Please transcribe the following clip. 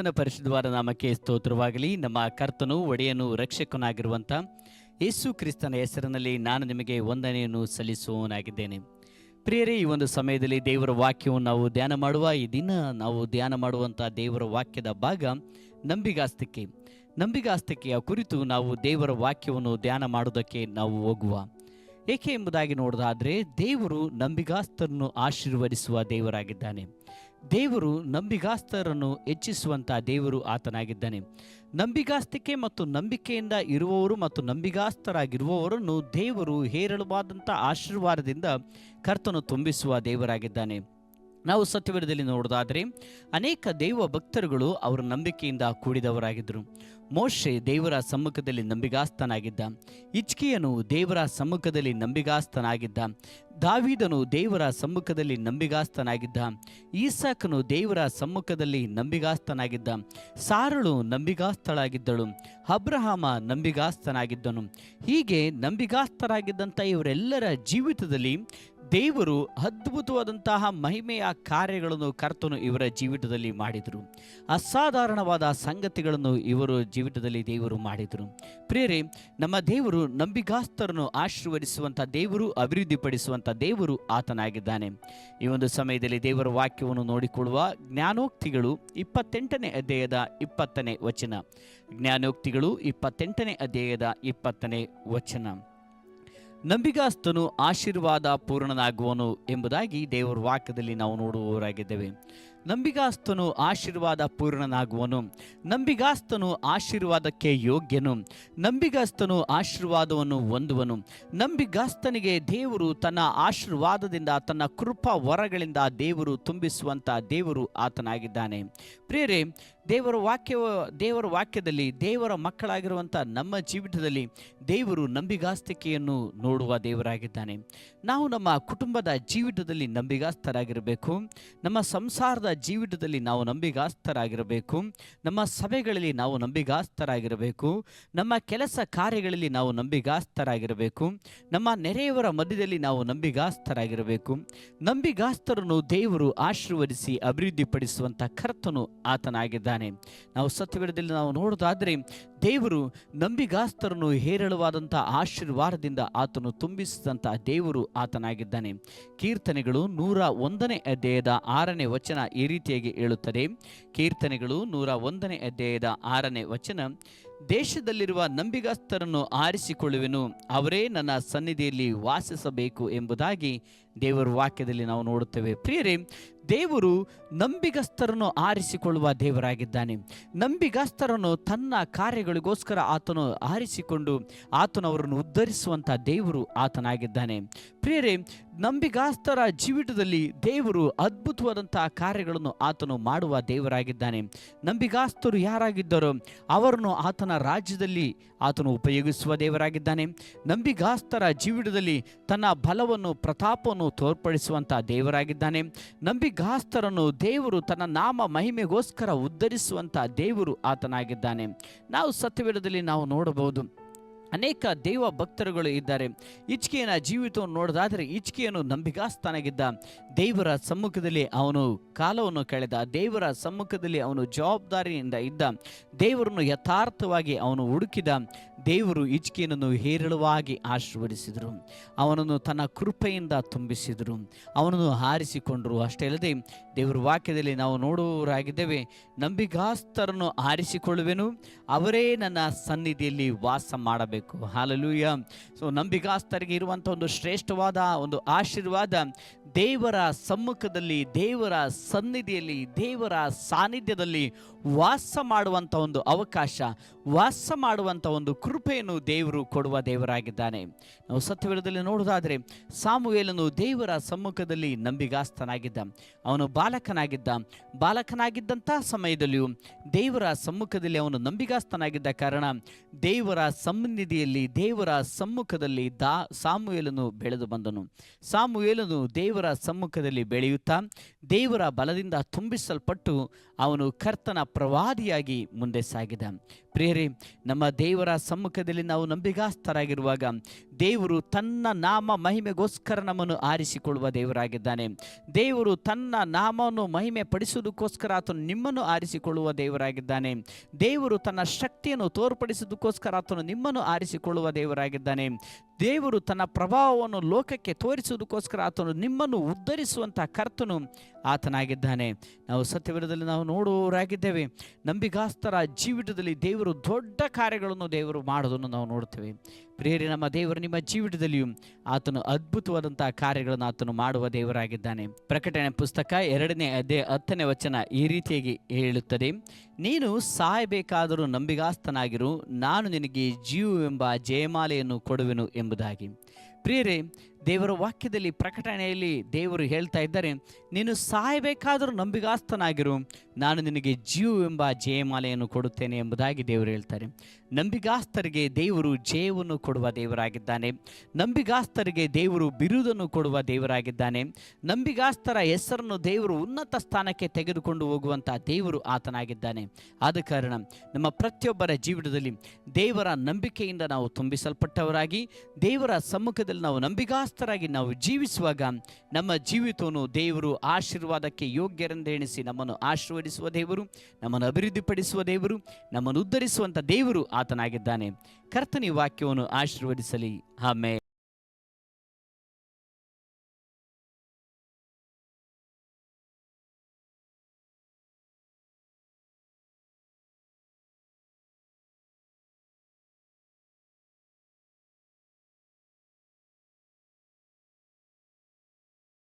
ಕರ್ತನ ಪರಿಶುದ್ಧವಾದ ನಾಮಕ್ಕೆ ಸ್ತೋತ್ರವಾಗಲಿ. ನಮ್ಮ ಕರ್ತನು ಒಡೆಯನು ರಕ್ಷಕನಾಗಿರುವಂಥ ಯೇಸು ಕ್ರಿಸ್ತನ ಹೆಸರಿನಲ್ಲಿ ನಾನು ನಿಮಗೆ ವಂದನೆಯನ್ನು ಸಲ್ಲಿಸುವವನಾಗಿದ್ದೇನೆ. ಪ್ರಿಯರೇ, ಈ ಒಂದು ಸಮಯದಲ್ಲಿ ದೇವರ ವಾಕ್ಯವನ್ನು ನಾವು ಧ್ಯಾನ ಮಾಡುವ ಈ ದಿನ ನಾವು ಧ್ಯಾನ ಮಾಡುವಂಥ ದೇವರ ವಾಕ್ಯದ ಭಾಗ ನಂಬಿಗಾಸ್ತಿಕೆಯ ಕುರಿತು ನಾವು ದೇವರ ವಾಕ್ಯವನ್ನು ಧ್ಯಾನ ಮಾಡುವುದಕ್ಕೆ ನಾವು ಹೋಗುವ. ಏಕೆ ಎಂಬುದಾಗಿ ನೋಡೋದಾದರೆ, ದೇವರು ನಂಬಿಗಾಸ್ತರನ್ನು ಆಶೀರ್ವದಿಸುವ ದೇವರಾಗಿದ್ದಾನೆ. ದೇವರು ನಂಬಿಗಾಸ್ತರನ್ನು ಹೆಚ್ಚಿಸುವಂಥ ದೇವರು ಆತನಾಗಿದ್ದಾನೆ. ನಂಬಿಗಾಸ್ತಿಕೆ ಮತ್ತು ನಂಬಿಕೆಯಿಂದ ಇರುವವರು ಮತ್ತು ನಂಬಿಗಾಸ್ತರಾಗಿರುವವರನ್ನು ದೇವರು ಹೇರಳವಾದಂಥ ಆಶೀರ್ವಾದದಿಂದ ಕರ್ತನು ತುಂಬಿಸುವ ದೇವರಾಗಿದ್ದಾನೆ. ನಾವು ಸತ್ಯವೇದದಲ್ಲಿ ನೋಡೋದಾದರೆ ಅನೇಕ ದೈವ ಭಕ್ತರುಗಳು ಅವರ ನಂಬಿಕೆಯಿಂದ ಕೂಡಿದವರಾಗಿದ್ದರು. ಮೋಶೆ ದೇವರ ಸಮ್ಮುಖದಲ್ಲಿ ನಂಬಿಗಾಸ್ತನಾಗಿದ್ದ. ಹಿಜ್ಕೀಯನು ದೇವರ ಸಮ್ಮುಖದಲ್ಲಿ ನಂಬಿಗಾಸ್ತನಾಗಿದ್ದ. ದಾವೀದನು ದೇವರ ಸಮ್ಮುಖದಲ್ಲಿ ನಂಬಿಗಾಸ್ತನಾಗಿದ್ದ. ಈಸಾಕನು ದೇವರ ಸಮ್ಮುಖದಲ್ಲಿ ನಂಬಿಗಾಸ್ತನಾಗಿದ್ದ. ಸಾರಳು ನಂಬಿಗಾಸ್ತಳಾಗಿದ್ದಳು. ಅಬ್ರಹಾಮ ನಂಬಿಗಾಸ್ತನಾಗಿದ್ದನು. ಹೀಗೆ ನಂಬಿಗಾಸ್ತರಾಗಿದ್ದಂಥ ಇವರೆಲ್ಲರ ಜೀವಿತದಲ್ಲಿ ದೇವರು ಅದ್ಭುತವಾದಂತಹ ಮಹಿಮೆಯ ಕಾರ್ಯಗಳನ್ನು ಕರ್ತನು ಇವರ ಜೀವಿತದಲ್ಲಿ ಮಾಡಿದರು. ಅಸಾಧಾರಣವಾದ ಸಂಗತಿಗಳನ್ನು ಇವರ ಜೀವಿತದಲ್ಲಿ ದೇವರು ಮಾಡಿದರು. ಪ್ರಿಯರೇ, ನಮ್ಮ ದೇವರು ನಂಬಿಗಾಸ್ತರನ್ನು ಆಶೀರ್ವದಿಸುವಂಥ ದೇವರು, ಅಭಿವೃದ್ಧಿಪಡಿಸುವಂಥ ದೇವರು ಆತನಾಗಿದ್ದಾನೆ. ಈ ಒಂದು ಸಮಯದಲ್ಲಿ ದೇವರ ವಾಕ್ಯವನ್ನು ನೋಡಿಕೊಳ್ಳುವ ಜ್ಞಾನೋಕ್ತಿಗಳು 28ನೇ ಅಧ್ಯಾಯದ 20ನೇ ವಚನ. ಜ್ಞಾನೋಕ್ತಿಗಳು 28ನೇ ಅಧ್ಯಾಯದ 20ನೇ ವಚನ. ನಂಬಿಗಾಸ್ತನು ಆಶೀರ್ವಾದ ಪೂರ್ಣನಾಗುವನು ಎಂಬುದಾಗಿ ದೇವರ ವಾಕ್ಯದಲ್ಲಿ ನಾವು ನೋಡುವವರಾಗಿದ್ದೇವೆ. ನಂಬಿಗಾಸ್ತನು ಆಶೀರ್ವಾದ ಪೂರ್ಣನಾಗುವನು. ನಂಬಿಗಾಸ್ತನು ಆಶೀರ್ವಾದಕ್ಕೆ ಯೋಗ್ಯನು. ನಂಬಿಗಾಸ್ತನು ಆಶೀರ್ವಾದವನ್ನು ಹೊಂದುವನು. ನಂಬಿಗಾಸ್ತನಿಗೆ ದೇವರು ತನ್ನ ಆಶೀರ್ವಾದದಿಂದ, ತನ್ನ ಕೃಪಾ ವರಗಳಿಂದ ದೇವರು ತುಂಬಿಸುವಂಥ ದೇವರು ಆತನಾಗಿದ್ದಾನೆ. ಪ್ರಿಯರೇ, ದೇವರ ವಾಕ್ಯದಲ್ಲಿ ದೇವರ ಮಕ್ಕಳಾಗಿರುವಂಥ ನಮ್ಮ ಜೀವಿತದಲ್ಲಿ ದೇವರು ನಂಬಿಗಾಸ್ತಿಕೆಯನ್ನು ನೋಡುವ ದೇವರಾಗಿದ್ದಾನೆ. ನಾವು ನಮ್ಮ ಕುಟುಂಬದ ಜೀವಿತದಲ್ಲಿ ನಂಬಿಗಾಸ್ತರಾಗಿರಬೇಕು. ನಮ್ಮ ಸಂಸಾರದ ಜೀವಿತದಲ್ಲಿ ನಾವು ನಂಬಿಗಾಸ್ತರಾಗಿರಬೇಕು. ನಮ್ಮ ಸಭೆಗಳಲ್ಲಿ ನಾವು ನಂಬಿಗಾಸ್ತರಾಗಿರಬೇಕು. ನಮ್ಮ ಕೆಲಸ ಕಾರ್ಯಗಳಲ್ಲಿ ನಾವು ನಂಬಿಗಾಸ್ತರಾಗಿರಬೇಕು. ನಮ್ಮ ನೆರೆಯವರ ಮಧ್ಯದಲ್ಲಿ ನಾವು ನಂಬಿಗಾಸ್ತರಾಗಿರಬೇಕು. ನಂಬಿಗಾಸ್ತರನ್ನು ದೇವರು ಆಶೀರ್ವದಿಸಿ ಅಭಿವೃದ್ಧಿಪಡಿಸುವಂಥ ಕರ್ತನು ಆತನಾಗಿದ್ದಾನೆ. ನಾವು ಸತ್ಯವೇದದಲ್ಲಿ ನಾವು ನೋಡೋದಾದರೆ ದೇವರು ನಂಬಿಗಾಸ್ತರನ್ನು ಹೇರಳವಾದಂಥ ಆಶೀರ್ವಾದದಿಂದ ಆತನು ತುಂಬಿಸಿದಂಥ ದೇವರು ಆತನಾಗಿದ್ದಾನೆ. ಕೀರ್ತನೆಗಳು 101ನೇ ಅಧ್ಯಾಯದ 6ನೇ ವಚನ ಈ ರೀತಿಯಾಗಿ ಹೇಳುತ್ತದೆ. ಕೀರ್ತನೆಗಳು 101ನೇ ಅಧ್ಯಾಯದ 6ನೇ ವಚನ: ದೇಶದಲ್ಲಿರುವ ನಂಬಿಗಸ್ತರನ್ನು ಆರಿಸಿಕೊಳ್ಳುವೆನು, ಅವರೇ ನನ್ನ ಸನ್ನಿಧಿಯಲ್ಲಿ ವಾಸಿಸಬೇಕು ಎಂಬುದಾಗಿ ದೇವರ ವಾಕ್ಯದಲ್ಲಿ ನಾವು ನೋಡುತ್ತೇವೆ. ಪ್ರಿಯರೇ, ದೇವರು ನಂಬಿಗಸ್ತರನ್ನು ಆರಿಸಿಕೊಳ್ಳುವ ದೇವರಾಗಿದ್ದಾನೆ. ನಂಬಿಗಸ್ತರನ್ನು ತನ್ನ ಕಾರ್ಯಗಳಿಗೋಸ್ಕರ ಆತನು ಆರಿಸಿಕೊಂಡು ಆತನು ಅವರನ್ನು ಉದ್ಧರಿಸುವಂಥ ದೇವರು ಆತನಾಗಿದ್ದಾನೆ. ಪ್ರಿಯರೇ, ನಂಬಿಗಾಸ್ತರ ಜೀವಿತದಲ್ಲಿ ದೇವರು ಅದ್ಭುತವಾದಂತಹ ಕಾರ್ಯಗಳನ್ನು ಆತನು ಮಾಡುವ ದೇವರಾಗಿದ್ದಾನೆ. ನಂಬಿಗಾಸ್ತರು ಯಾರಾಗಿದ್ದಾರೋ ಅವರನ್ನು ಆತನ ರಾಜ್ಯದಲ್ಲಿ ಆತನು ಉಪಯೋಗಿಸುವ ದೇವರಾಗಿದ್ದಾನೆ. ನಂಬಿಗಾಸ್ತರ ಜೀವಿತದಲ್ಲಿ ತನ್ನ ಬಲವನ್ನು, ಪ್ರತಾಪವನ್ನು ತೋರ್ಪಡಿಸುವಂಥ ದೇವರಾಗಿದ್ದಾನೆ. ನಂಬಿಗಾಸ್ತರನ್ನು ದೇವರು ತನ್ನ ನಾಮ ಮಹಿಮೆಗೋಸ್ಕರ ಉದ್ಧರಿಸುವಂಥ ದೇವರು ಆತನಾಗಿದ್ದಾನೆ. ನಾವು ಸತ್ಯವೇದದಲ್ಲಿ ನಾವು ನೋಡಬಹುದು, ಅನೇಕ ದೈವ ಭಕ್ತರುಗಳು ಇದ್ದಾರೆ. ಹಿಜ್ಕೀಯನ ಜೀವಿತವನ್ನು ನೋಡೋದಾದರೆ ಹಿಜ್ಕೀಯನು ನಂಬಿಗಾಸ್ತನಾಗಿದ್ದ. ದೇವರ ಸಮ್ಮುಖದಲ್ಲಿ ಅವನು ಕಾಲವನ್ನು ಕಳೆದ. ದೇವರ ಸಮ್ಮುಖದಲ್ಲಿ ಅವನು ಜವಾಬ್ದಾರಿಯಿಂದ ಇದ್ದ. ದೇವರನ್ನು ಯಥಾರ್ಥವಾಗಿ ಅವನು ಹುಡುಕಿದ. ದೇವರು ಹಿಜ್ಕೀಯನನ್ನು ಹೇರಳವಾಗಿ ಆಶೀರ್ವದಿಸಿದರು. ಅವನನ್ನು ತನ್ನ ಕೃಪೆಯಿಂದ ತುಂಬಿಸಿದರು. ಅವನನ್ನು ಹಾರಿಸಿಕೊಂಡರು. ಅಷ್ಟೇ ಅಲ್ಲದೆ ದೇವರ ವಾಕ್ಯದಲ್ಲಿ ನಾವು ನೋಡುವವರಾಗಿದ್ದೇವೆ, ನಂಬಿಗಾಸ್ತರನ್ನು ಆರಿಸಿಕೊಳ್ಳುವೆನು, ಅವರೇ ನನ್ನ ಸನ್ನಿಧಿಯಲ್ಲಿ ವಾಸ ಮಾಡಬೇಕು. ಹಾಲೆಲೂಯ. ಸೊ ನಂಬಿಗಾಸ್ತರಿಗೆ ಇರುವಂಥ ಒಂದು ಶ್ರೇಷ್ಠವಾದ ಒಂದು ಆಶೀರ್ವಾದ, ದೇವರ ಸಮ್ಮುಖದಲ್ಲಿ, ದೇವರ ಸನ್ನಿಧಿಯಲ್ಲಿ, ದೇವರ ಸಾನ್ನಿಧ್ಯದಲ್ಲಿ ವಾಸ ಮಾಡುವಂಥ ಒಂದು ಅವಕಾಶ, ವಾಸ ಮಾಡುವಂಥ ಒಂದು ಕೃಪೆಯನ್ನು ದೇವರು ಕೊಡುವ ದೇವರಾಗಿದ್ದಾನೆ. ನಾವು ಸತ್ಯವೇದದಲ್ಲಿ ನೋಡೋದಾದರೆ ಸಾಮುವೇಲನು ದೇವರ ಸಮ್ಮುಖದಲ್ಲಿ ನಂಬಿಗಾಸ್ತನಾಗಿದ್ದ. ಅವನು ಬಾಲಕನಾಗಿದ್ದಂಥ ಸಮಯದಲ್ಲಿಯೂ ದೇವರ ಸಮ್ಮುಖದಲ್ಲಿ ಅವನು ನಂಬಿಗಾಸ್ತನಾಗಿದ್ದ ಕಾರಣ ದೇವರ ಸನ್ನಿಧಿಯಲ್ಲಿ, ದೇವರ ಸಮ್ಮುಖದಲ್ಲಿ ಸಾಮುವೇಲನು ಬೆಳೆದು ಬಂದನು. ಸಾಮುವೇಲನು ದೇವರ ಸಮ್ಮುಖದಲ್ಲಿ ಬೆಳೆಯುತ್ತಾ ದೇವರ ಬಲದಿಂದ ತುಂಬಿಸಲ್ಪಟ್ಟು ಅವನು ಕರ್ತನ ಪ್ರವಾದಿಯಾಗಿ ಮುಂದೆ ಸಾಗಿದ. ಪ್ರಿಯರೇ, ನಮ್ಮ ದೇವರ ಸಮ್ಮುಖದಲ್ಲಿ ನಾವು ನಂಬಿಗಾಸ್ತರಾಗಿರುವಾಗ ದೇವರು ತನ್ನ ನಾಮ ಮಹಿಮೆಗೋಸ್ಕರ ನಮ್ಮನ್ನು ಆರಿಸಿಕೊಳ್ಳುವ ದೇವರಾಗಿದ್ದಾನೆ. ದೇವರು ತನ್ನ ನಾಮವನ್ನು ಮಹಿಮೆ ಪಡಿಸುವುದಕ್ಕೋಸ್ಕರ ಆತನು ನಿಮ್ಮನ್ನು ಆರಿಸಿಕೊಳ್ಳುವ ದೇವರಾಗಿದ್ದಾನೆ. ದೇವರು ತನ್ನ ಶಕ್ತಿಯನ್ನು ತೋರ್ಪಡಿಸುವುದಕ್ಕೋಸ್ಕರ ಆತನು ನಿಮ್ಮನ್ನು ಆರಿಸಿಕೊಳ್ಳುವ ದೇವರಾಗಿದ್ದಾನೆ. ದೇವರು ತನ್ನ ಪ್ರಭಾವವನ್ನು ಲೋಕಕ್ಕೆ ತೋರಿಸುವುದಕ್ಕೋಸ್ಕರ ಆತನು ನಿಮ್ಮನ್ನು ಉದ್ಧರಿಸುವಂಥ ಕರ್ತನು ಆತನಾಗಿದ್ದಾನೆ. ನಾವು ಸತ್ಯವೇದದಲ್ಲಿ ನಾವು ನೋಡುವವರಾಗಿದ್ದೇವೆ. ನಂಬಿಗಸ್ತರ ಜೀವಿತದಲ್ಲಿ ದೇವರು ದೊಡ್ಡ ಕಾರ್ಯಗಳನ್ನು ದೇವರು ಮಾಡೋದನ್ನು ನಾವು ನೋಡ್ತೇವೆ. ಪ್ರಿಯರೇ, ನಮ್ಮ ದೇವರು ನಿಮ್ಮ ಜೀವಿತದಲ್ಲಿಯೂ ಆತನು ಅದ್ಭುತವಾದಂತಹ ಕಾರ್ಯಗಳನ್ನು ಆತನು ಮಾಡುವ ದೇವರಾಗಿದ್ದಾನೆ. ಪ್ರಕಟಣೆ ಪುಸ್ತಕ 2ನೇ ಅಧ್ಯಾಯ 10ನೇ ವಚನ ಈ ರೀತಿಯಾಗಿ ಹೇಳುತ್ತದೆ, ನೀನು ಸಾಯಬೇಕಾದರೂ ನಂಬಿಗಸ್ತನಾಗಿರು, ನಾನು ನಿನಗೆ ಜೀವವೆಂಬ ಜಯಮಾಲೆಯನ್ನು ಕೊಡುವೆನು ಎಂಬುದಾಗಿ. ಪ್ರಿಯರೇ, ದೇವರ ವಾಕ್ಯದಲ್ಲಿ ಪ್ರಕಟಣೆಯಲ್ಲಿ ದೇವರು ಹೇಳ್ತಾ ಇದ್ದಾರೆ, ನೀನು ಸಾಯಬೇಕಾದರೂ ನಂಬಿಗಸ್ತನಾಗಿರು, ನಾನು ನಿನಗೆ ಜೀವವೆಂಬ ಜಯಮಾಲೆಯನ್ನು ಕೊಡುತ್ತೇನೆ ಎಂಬುದಾಗಿ ದೇವರು ಹೇಳ್ತಾರೆ. ನಂಬಿಗಸ್ತರಿಗೆ ದೇವರು ಜಯವನ್ನು ಕೊಡುವ ದೇವರಾಗಿದ್ದಾನೆ. ನಂಬಿಗಸ್ತರಿಗೆ ದೇವರು ಬಿರುದನ್ನು ಕೊಡುವ ದೇವರಾಗಿದ್ದಾನೆ. ನಂಬಿಗಸ್ತರ ಹೆಸರನ್ನು ದೇವರು ಉನ್ನತ ಸ್ಥಾನಕ್ಕೆ ತೆಗೆದುಕೊಂಡು ಹೋಗುವಂಥ ದೇವರು ಆತನಾಗಿದ್ದಾನೆ. ಆದ ಕಾರಣ ನಮ್ಮ ಪ್ರತಿಯೊಬ್ಬರ ಜೀವಿತದಲ್ಲಿ ದೇವರ ನಂಬಿಕೆಯಿಂದ ನಾವು ತುಂಬಿಸಲ್ಪಟ್ಟವರಾಗಿ ದೇವರ ಸಮ್ಮುಖದಲ್ಲಿ ನಾವು ನಂಬಿಗಸ್ತರಾಗಿ ನಾವು ಜೀವಿಸುವಾಗ ನಮ್ಮ ಜೀವಿತವನ್ನು ದೇವರು ಆಶೀರ್ವಾದಕ್ಕೆ ಯೋಗ್ಯರೆಂದೆಣಿಸಿ ನಮ್ಮನ್ನು ಆಶೀರ್ವದಿಸುವ ದೇವರು, ನಮ್ಮನ್ನು ಅಭಿವೃದ್ಧಿಪಡಿಸುವ ದೇವರು, ನಮ್ಮನ್ನು ಉದ್ಧರಿಸುವಂಥ ದೇವರು ಆತನಾಗಿದ್ದಾನೆ. ಕರ್ತನ ಈ ವಾಕ್ಯವನ್ನು ಆಶೀರ್ವದಿಸಲಿ. ಆಮೆನ್.